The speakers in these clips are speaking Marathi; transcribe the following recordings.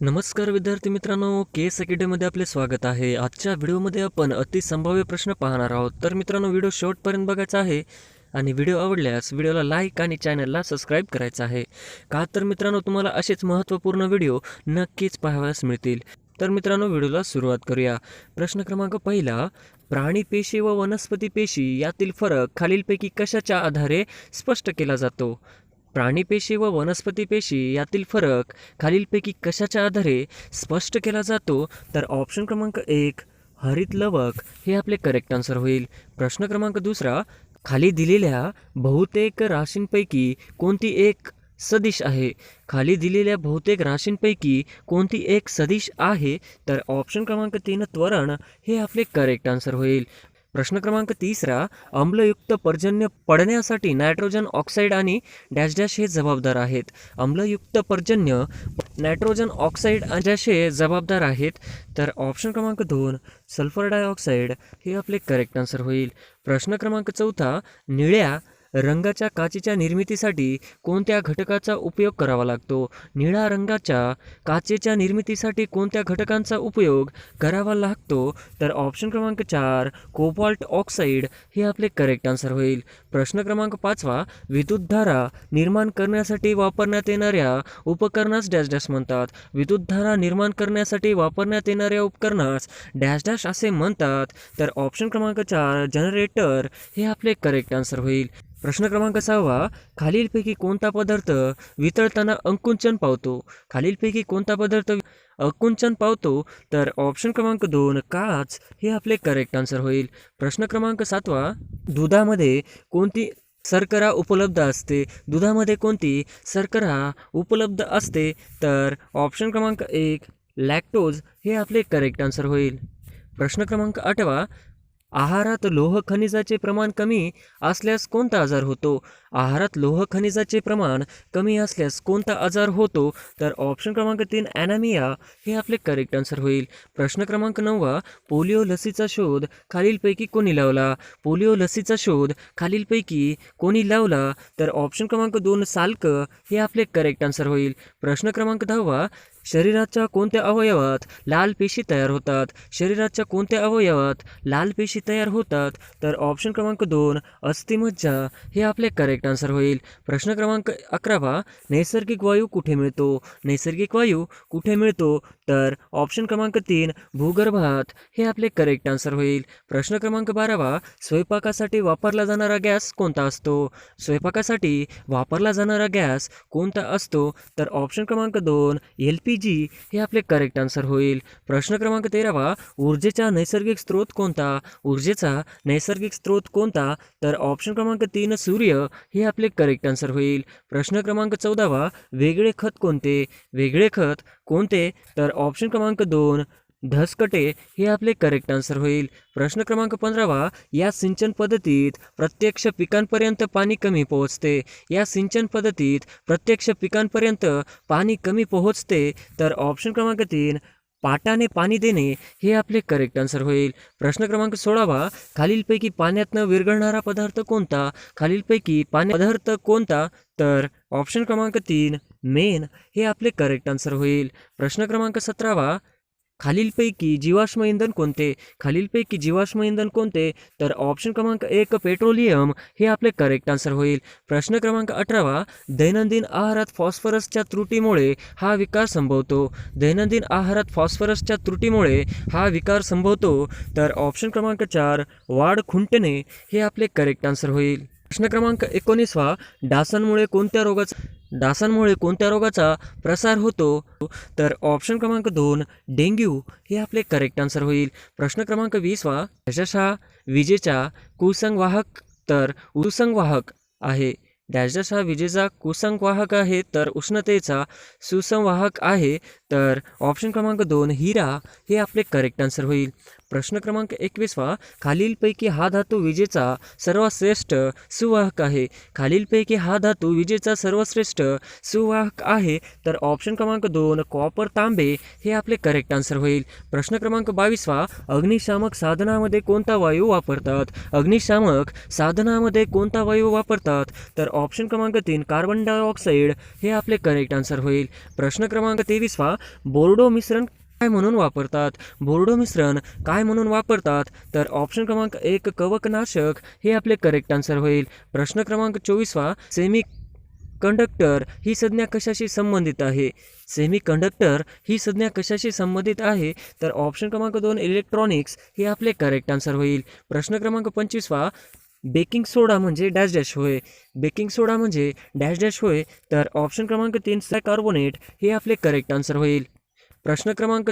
नमस्कार विद्यार्थी मित्रांनो, केस अकॅडमीमध्ये आपले स्वागत आहे. आजच्या व्हिडिओमध्ये आपण अतिसंभाव्य प्रश्न पाहणार आहोत. तर मित्रांनो, व्हिडिओ शेवटपर्यंत बघायचा आहे आणि व्हिडिओ आवडल्यास व्हिडिओला लाईक आणि चॅनलला सबस्क्राईब करायचं आहे. का तर मित्रांनो, तुम्हाला असेच महत्त्वपूर्ण व्हिडिओ नक्कीच पाहावयास मिळतील. तर मित्रांनो, व्हिडिओला सुरुवात करूया. प्रश्न क्रमांक पहिला, प्राणी पेशी व वनस्पती पेशी यातील फरक खालीलपैकी कशाच्या आधारे स्पष्ट केला जातो? प्राणी पेशी व वनस्पती पेशी यातील फरक खालीलपैकी कशाच्या आधारे स्पष्ट केला जातो? तर ऑप्शन क्रमांक 1 हरित लवक हे आपले करेक्ट आन्सर होईल. प्रश्न क्रमांक दुसरा, खाली दिलेल्या बहुतेक राशींपैकी कोणती एक सदिश आहे? खाली दिलेल्या बहुतेक राशींपैकी कोणती एक सदिश आहे? तर ऑप्शन क्रमांक 3 त्वरण हे आपले करेक्ट आन्सर होईल. प्रश्न क्रमांक तिसरा, आम्लयुक्त पर्जन्य पडण्यासाठी नायट्रोजन ऑक्साईड आणि डॅश डॅश हे जबाबदार आहेत. आम्लयुक्त पर्जन्य नायट्रोजन ऑक्साईड आणि डॅश हे जबाबदार आहेत. तर ऑप्शन क्रमांक 2 सल्फर डायऑक्साईड हे आपले करेक्ट आन्सर होईल. प्रश्न क्रमांक चौथा, निळ्या रंगाच्या काचेच्या निर्मितीसाठी कोणत्या घटकाचा उपयोग करावा लागतो? निळ्या रंगाच्या काचेच्या निर्मितीसाठी कोणत्या घटकांचा उपयोग करावा लागतो? तर ऑप्शन क्रमांक 4 कोबाल्ट ऑक्साईड हे आपले करेक्ट आन्सर होईल. प्रश्न क्रमांक 5, विद्युतधारा निर्माण करण्यासाठी वापरण्यात येणाऱ्या उपकरणास डॅश डॅश म्हणतात. विद्युतधारा निर्माण करण्यासाठी वापरण्यात येणाऱ्या उपकरणास डॅश डॅश असे म्हणतात. तर ऑप्शन क्रमांक 4 जनरेटर हे आपले करेक्ट आन्सर होईल. प्रश्न क्रमांक 6, खालीलपैकी कोणता पदार्थ वितळताना अंकुंचन पावतो? खालीलपैकी कोणता पदार्थ अंकुंचन पावतो? तर ऑप्शन क्रमांक 2 काच हे आपले करेक्ट आन्सर होईल. प्रश्न क्रमांक 7, दुधामध्ये कोणती शर्करा उपलब्ध असते? दुधामध्ये कोणती शर्करा उपलब्ध असते? तर ऑप्शन क्रमांक 1 लॅक्टोज हे आपले करेक्ट आन्सर होईल. प्रश्न क्रमांक 8, आहारात लोह खनिजाचे प्रमाण कमी असल्यास कोणता आजार होतो? आहारात लोह खनिजाचे प्रमाण कमी असल्यास कोणता आजार होतो? तर ऑप्शन क्रमांक 3 ॲनामिया हे आपले करेक्ट आन्सर होईल. प्रश्न क्रमांक 9, पोलिओ लसीचा शोध खालीलपैकी कोणी लावला? पोलिओ लसीचा शोध खालीलपैकी कोणी लावला? तर ऑप्शन क्रमांक 2 साल्क हे आपले करेक्ट आन्सर होईल. प्रश्न क्रमांक 10, शरीराच्या कोणत्या अवयवात लाल पेशी तयार होतात? शरीराच्या कोणत्या अवयवात लाल पेशी तयार होतात? तर ऑप्शन क्रमांक 2 अस्थिमज्जा हे आपले करेक्ट आन्सर होईल. प्रश्न क्रमांक 11, नैसर्गिक वायू कुठे मिळतो? नैसर्गिक वायू कुठे मिळतो? तर ऑप्शन क्रमांक 3 भूगर्भात हे आपले करेक्ट आन्सर होईल. प्रश्न क्रमांक 12, स्वयंपाकासाठी वापरला जाणारा गॅस कोणता असतो? स्वयंपाकासाठी वापरला जाणारा गॅस कोणता असतो? तर ऑप्शन क्रमांक 2 LPG हे आपले करेक्ट आन्सर होईल. प्रश्न क्रमांक 13, ऊर्जेचा नैसर्गिक स्रोत कोणता? ऊर्जेचा नैसर्गिक स्रोत कोणता? तर ऑप्शन क्रमांक 3 सूर्य हे आपले करेक्ट आन्सर होईल. प्रश्न क्रमांक 14, वेगळे खत कोणते? वेगळे खत कोणते? तर ऑप्शन क्रमांक 2 धसकटे हे आपले करेक्ट आन्सर होईल. प्रश्न क्रमांक 15, या सिंचन पद्धतीत प्रत्यक्ष पिकांपर्यंत पाणी कमी पोहोचते. या सिंचन पद्धतीत प्रत्यक्ष पिकांपर्यंत पाणी कमी पोहोचते. तर ऑप्शन क्रमांक 3 पाटाने पाणी देणे हे आपले करेक्ट आन्सर होईल. प्रश्न क्रमांक 16, खालीलपैकी पाण्यातनं विरघळणारा पदार्थ कोणता? खालीलपैकी पाणी पदार्थ कोणता? तर ऑप्शन क्रमांक 3 मेण हे आपले करेक्ट आन्सर होईल. प्रश्न क्रमांक 17, खालीलपैकी जीवाश्म इंधन कोणते? खालीलपैकी जीवाश्म इंधन कोणते? तर ऑप्शन क्रमांक 1 पेट्रोलियम हे आपले करेक्ट आन्सर होईल. प्रश्न क्रमांक 18, दैनंदिन आहारात फॉस्फरसच्या त्रुटीमुळे हा विकार संभवतो. दैनंदिन आहारात फॉस्फरसच्या त्रुटीमुळे हा विकार संभवतो. तर ऑप्शन क्रमांक 4 वाढ खुंटणे हे आपले करेक्ट आन्सर होईल. प्रश्न क्रमांक 19, डासांमुळे कोणत्या रोगाचा प्रसार होतो? तर ऑप्शन क्रमांक 2 डेंग्यू हे आपले करेक्ट आन्सर होईल. प्रश्न क्रमांक 20, डॅश हा विजेचा कुसंवाहक तर सुसंवाहक आहे. डॅश हा विजेचा कुसंवाहक आहे तर उष्णतेचा सुसंवाहक आहे. तर ऑप्शन क्रमांक 2 हिरा हे आपले करेक्ट आन्सर होईल. प्रश्न क्रमांक 21, खालीलपैकी हा धातू विजेचा सर्वश्रेष्ठ सुवाहक आहे. खालीलपैकी हा धातू विजेचा सर्वश्रेष्ठ सुवाहक आहे. तर ऑप्शन क्रमांक 2 कॉपर तांबे हे आपले करेक्ट आन्सर होईल. प्रश्न क्रमांक 22, अग्निशामक साधनामध्ये कोणता वायू वापरतात? अग्निशामक साधनामध्ये कोणता वायू वापरतात? तर ऑप्शन क्रमांक 3 कार्बन डायऑक्साईड हे आपले करेक्ट आन्सर होईल. प्रश्न क्रमांक 23, बोर्डो मिश्रण काय म्हणून वापरतात? बोर्डो मिश्रण काय म्हणून वापरतात? तर ऑप्शन क्रमांक 1 कवकनाशक हे आपले करेक्ट आन्सर होईल. प्रश्न क्रमांक 24 सेमी कंडक्टर ही संज्ञा कशाशी संबंधित आहे? सेमी कंडक्टर ही संज्ञा कशाशी संबंधित आहे? तर ऑप्शन क्रमांक 2 इलेक्ट्रॉनिक्स हे आपले करेक्ट आन्सर होईल. प्रश्न क्रमांक 25 बेकिंग सोडा म्हणजे डॅश डॅश होय. बेकिंग सोडा म्हणजे डॅश डॅश होय. तर ऑप्शन क्रमांक 3 कार्बोनेट हे आपले करेक्ट आन्सर होईल. प्रश्न क्रमांक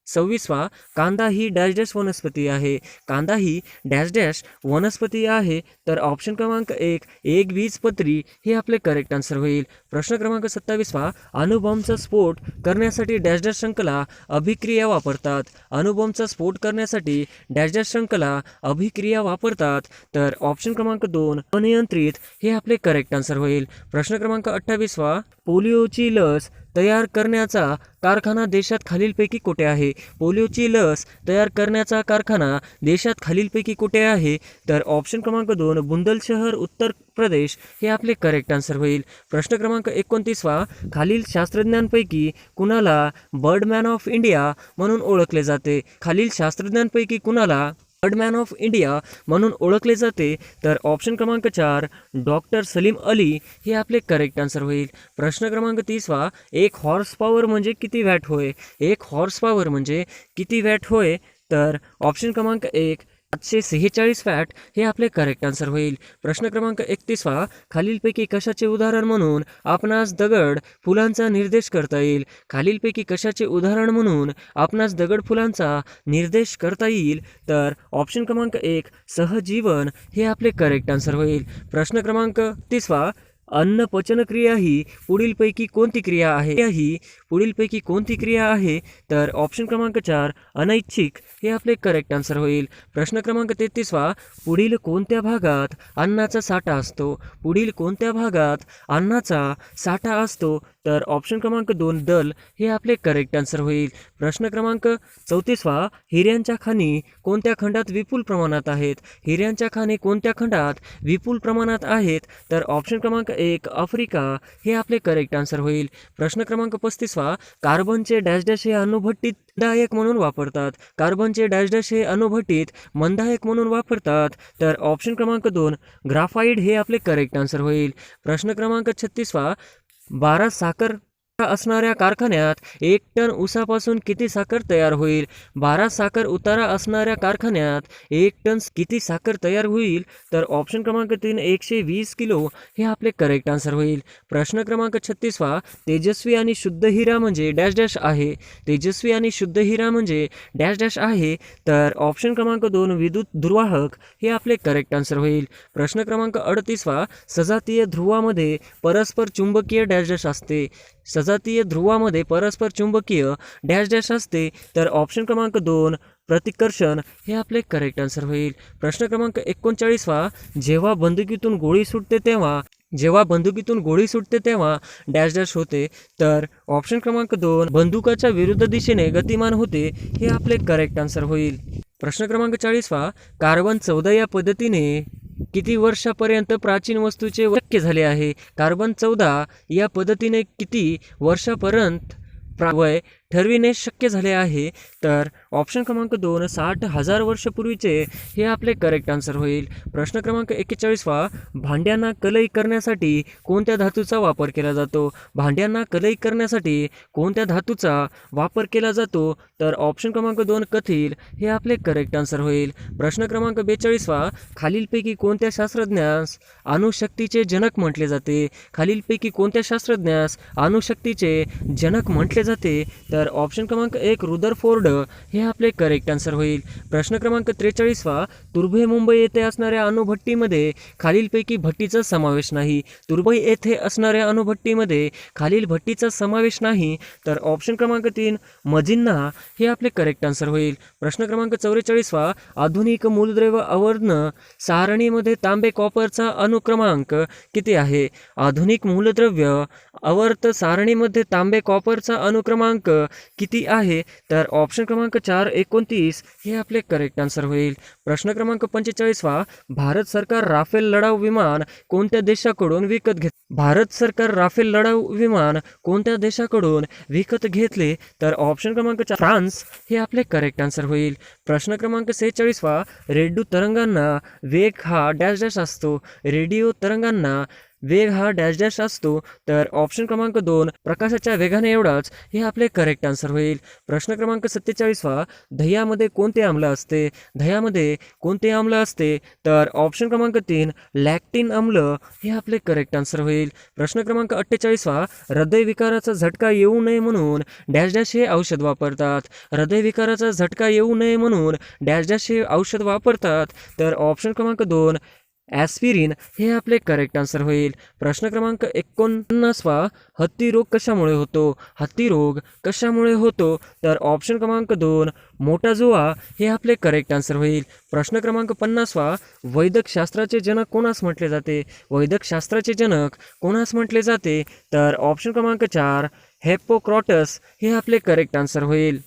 26 कांदा ही डॅश डॅश वनस्पती आहे. कांदा ही डॅश डॅश वनस्पती आहे. तर ऑप्शन क्रमांक 1 एकबीजपत्री हे आपले करेक्ट आन्सर होईल. प्रश्न क्रमांक 27 अणुबॉम्बचा स्फोट करण्यासाठी डॅश डॅश श्रृंखला अभिक्रिया वापरतात. अणुबॉम्बचा स्फोट करण्यासाठी डॅश डॅश श्रृंखला अभिक्रिया वापरतात. तर ऑप्शन क्रमांक 2 अनियंत्रित हे आपले करेक्ट आन्सर होईल. प्रश्न क्रमांक 28 पोलिओची लस तयार करण्याचा कारखाना देशात खालीलपैकी कुठे आहे? पोलिओची लस तयार करण्याचा कारखाना देशात खालीलपैकी कुठे आहे? तर ऑप्शन क्रमांक 2 बुंदलशहर उत्तर प्रदेश हे आपले करेक्ट आन्सर होईल. प्रश्न क्रमांक 29 खालील शास्त्रज्ञांपैकी कुणाला बर्डमॅन ऑफ इंडिया म्हणून ओळखले जाते? खालील शास्त्रज्ञांपैकी कुणाला बर्डमॅन ऑफ इंडिया म्हणून ओळखले जाते? तर ऑप्शन क्रमांक 4 डॉक्टर सलीम अली हे आपले करेक्ट आन्सर होईल. प्रश्न क्रमांक 30 एक हॉर्स पॉवर म्हणजे किती वॅट होय? एक हॉर्स पॉवर म्हणजे किती वॅट होय? तर ऑप्शन क्रमांक 1 746 वॅट हे आपले करेक्ट आन्सर होईल. प्रश्न क्रमांक 31 खालीलपैकी कशाचे उदाहरण म्हणून आपणास दगड फुलांचा निर्देश करता येईल? खालीलपैकी कशाचे उदाहरण म्हणून आपणास दगड फुलांचा निर्देश करता येईल? तर ऑप्शन क्रमांक 1 सहजीवन हे आपले करेक्ट आन्सर होईल. प्रश्न क्रमांक 30 अन्न पचनक्रिया ही पुढीलपैकी कोणती क्रिया आहे? ही पुढीलपैकी कोणती क्रिया आहे? तर ऑप्शन क्रमांक 4 अनैच्छिक हे आपले करेक्ट आन्सर होईल. प्रश्न क्रमांक 33 पुढील कोणत्या भागात अन्नाचा साठा असतो? पुढील कोणत्या भागात अन्नाचा साठा असतो? तर ऑप्शन क्रमांक 2 दल हे आपले करेक्ट आन्सर होईल. प्रश्न क्रमांक 34 हिऱ्यांच्या खाणी कोणत्या खंडात विपुल प्रमाणात आहेत? हिऱ्यांच्या खाणी कोणत्या खंडात विपुल प्रमाणात आहेत? तर ऑप्शन क्रमांक 1 आफ्रिका हे आपले करेक्ट आन्सर होईल. प्रश्न क्रमांक 35 कार्बनचे डॅश डॅश हे अणुभट्टीत मंदायक म्हणून वापरतात. कार्बनचे डॅश डॅश हे अणुभट्टीत मंदायक म्हणून वापरतात. तर ऑप्शन क्रमांक 2 ग्राफाइड हे आपले करेक्ट आन्सर होईल. प्रश्न क्रमांक 36 12 साखर असणाऱ्या कारखान्यात 1 टन ऊसापासून किती साखर तयार होईल? 12 साखर उतारा असणाऱ्या कारखान्यात 1 टन किती साखर तयार होईल? तर ऑप्शन क्रमांक 3 120 किलो हे आपले करेक्ट आन्सर होईल. प्रश्न क्रमांक 36 तेजस्वी आणि शुद्ध हिरा म्हणजे डॅश डॅश आहे? तेजस्वी आणि शुद्ध हिरा म्हणजे डॅश डॅश आहे? तर ऑप्शन क्रमांक 2 विद्युत दुर्वाहक हे आपले करेक्ट आन्सर होईल. प्रश्न क्रमांक 38 सजातीय ध्रुवामध्ये परस्पर चुंबकीय डॅश डॅश असते. सजातीय ध्रुवामध्ये परस्पर चुंबकीय डॅश डॅश असते. तर ऑप्शन क्रमांक 2 प्रतिकर्षण हे आपले करेक्ट आन्सर होईल. प्रश्न क्रमांक 39 जेव्हा बंदुकीतून गोळी सुटते तेव्हा डॅश डॅश होते. तर ऑप्शन क्रमांक 2 बंदुकाच्या विरुद्ध दिशेने गतिमान होते हे आपले करेक्ट आन्सर होईल. प्रश्न क्रमांक 40 कार्बन 14 या पद्धतीने किती वर्षापर्यंत प्राचीन वस्तूचे शक्य झाले आहे? कार्बन 14 या पद्धतीने किती वर्षापर्यंत वय ठरविणे शक्य झाले आहे? तर ऑप्शन क्रमांक 2 60,000 वर्षपूर्वीचे हे आपले करेक्ट आन्सर होईल. प्रश्न क्रमांक 41 भांड्यांना कलई करण्यासाठी कोणत्या धातूचा वापर केला जातो? भांड्यांना कलई करण्यासाठी कोणत्या धातूचा वापर केला जातो? तर ऑप्शन क्रमांक 2 कथील हे आपले करेक्ट आन्सर होईल. प्रश्न क्रमांक 42 खालीलपैकी कोणत्या शास्त्रज्ञास अणुशक्तीचे जनक म्हटले जाते? खालीलपैकी कोणत्या शास्त्रज्ञास अणुशक्तीचे जनक म्हटले जाते? तर ऑप्शन क्रमांक 1 रुदरफोर्ड हे आपले करेक्ट आन्सर होईल. प्रश्न क्रमांक 43 तुर्भे मुंबई येथे असणाऱ्या अणुभट्टीमध्ये खालीलपैकी भट्टीचा समावेश नाही. तुर्भे येथे असणाऱ्या अणुभट्टीमध्ये खालील भट्टीचा समावेश नाही. तर ऑप्शन क्रमांक 3 मजिन्ना हे आपले करेक्ट आन्सर होईल. प्रश्न क्रमांक 44 आधुनिक मूलद्रव्य आवर्तन सारणीमध्ये तांबे कॉपरचा अनुक्रमांक किती आहे? आधुनिक मूलद्रव्य आवर्त सारणीमध्ये तांबे कॉपरचा अनुक्रमांक किती आहे? तर ऑप्शन क्रमांक 4 29 हे आपले करेक्ट आन्सर होईल. प्रश्न क्रमांक 45 भारत सरकार राफेल लढाऊ विमान कोणत्या देशाकडून विकत घेत भारत सरकार राफेल लढाऊ विमान कोणत्या देशाकडून विकत घेतले? तर ऑप्शन क्रमांक 4 फ्रान्स हे आपले करेक्ट आन्सर होईल. प्रश्न क्रमांक 46 रेडिओ तरंगांना वेग हा डॅश डॅश असतो. रेडिओ तरंगांना वेग हा डॅश डॅश असतो. तर ऑप्शन क्रमांक 2 प्रकाशाच्या वेगाने एवढाच हे आपले करेक्ट आन्सर होईल. प्रश्न क्रमांक 47 दह्यामध्ये कोणते आम्ल असते? दह्यामध्ये कोणते आम्ल असते? तर ऑप्शन क्रमांक 3 लॅक्टिन आम्ल हे आपले करेक्ट आन्सर होईल. प्रश्न क्रमांक 48 हृदयविकाराचा झटका येऊ नये म्हणून डॅश डॅश हे औषध वापरतात. हृदयविकाराचा झटका येऊ नये म्हणून डॅश डॅश हे औषध वापरतात. तर ऑप्शन क्रमांक 2 ॲस्पिरिन हे आपले करेक्ट आन्सर होईल. प्रश्न क्रमांक 49 हत्ती रोग कशामुळे होतो? हत्ती रोग कशामुळे होतो? तर ऑप्शन क्रमांक 2 मोटाजुआ हे आपले करेक्ट आन्सर होईल. प्रश्न क्रमांक 50 वैद्यक शास्त्राचे जनक कोणास म्हटले जाते? वैद्यक शास्त्राचे जनक कोणास म्हटले जाते? तर ऑप्शन क्रमांक 4 हिप्पोक्रेटस हे आपले करेक्ट आन्सर होईल.